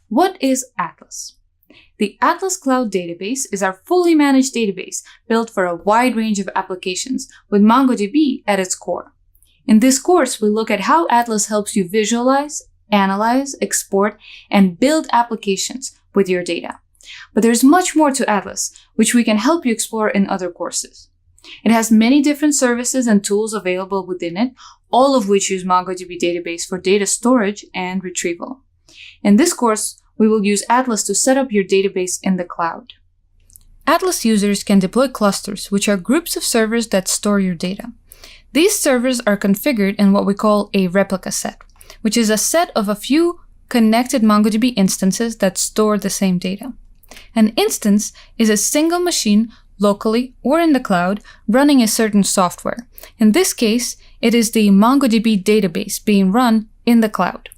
What is Atlas? The Atlas Cloud Database is our fully managed database built for a wide range of applications with MongoDB at its core. In this course, we look at how Atlas helps you visualize, analyze, export, and build applications with your data. But there's much more to Atlas, which we can help you explore in other courses. It has many different services and tools available within it, all of which use MongoDB database for data storage and retrieval. In this course, we will use Atlas to set up your database in the cloud. Atlas users can deploy clusters, which are groups of servers that store your data. These servers are configured in what we call a replica set, which is a set of a few connected MongoDB instances that store the same data. An instance is a single machine locally or in the cloud running a certain software. In this case, it is the MongoDB database being run in the cloud.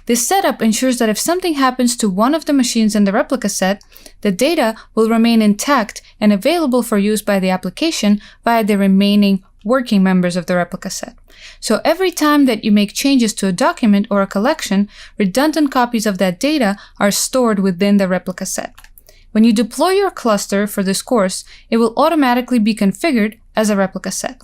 This setup ensures that if something happens to one of the machines in the replica set, the data will remain intact and available for use by the application via the remaining working members of the replica set. So every time that you make changes to a document or a collection, redundant copies of that data are stored within the replica set. When you deploy your cluster for this course, it will automatically be configured as a replica set.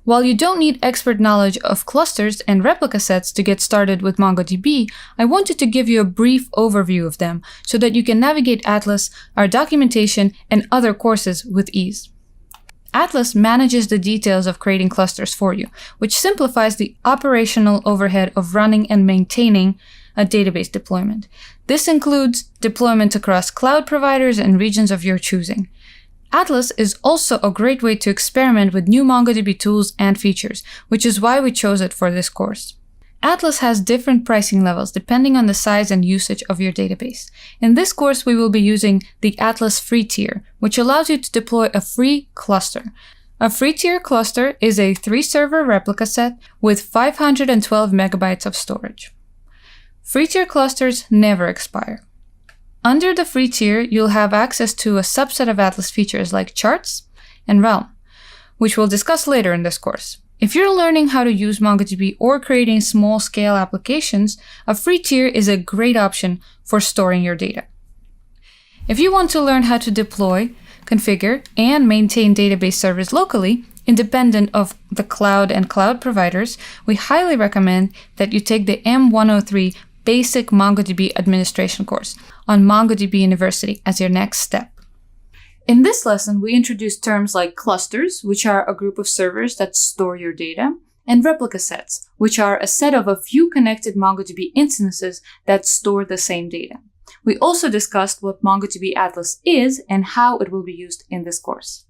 While you don't need expert knowledge of clusters and replica sets to get started with MongoDB, I wanted to give you a brief overview of them so that you can navigate Atlas, our documentation, and other courses with ease. Atlas manages the details of creating clusters for you, which simplifies the operational overhead of running and maintaining a database deployment. This includes deployment across cloud providers and regions of your choosing. Atlas is also a great way to experiment with new MongoDB tools and features, which is why we chose it for this course. Atlas has different pricing levels depending on the size and usage of your database. In this course, we will be using the Atlas free tier, which allows you to deploy a free cluster. A free tier cluster is a 3-server replica set with 512 megabytes of storage. Free tier clusters never expire. Under the free tier, you'll have access to a subset of Atlas features like charts and Realm, which we'll discuss later in this course. If you're learning how to use MongoDB or creating small-scale applications, a free tier is a great option for storing your data. If you want to learn how to deploy, configure, and maintain database servers locally, independent of the cloud and cloud providers, we highly recommend that you take the M103 Basic MongoDB Administration course on MongoDB University as your next step. In this lesson, we introduced terms like clusters, which are a group of servers that store your data, and replica sets, which are a set of a few connected MongoDB instances that store the same data. We also discussed what MongoDB Atlas is and how it will be used in this course.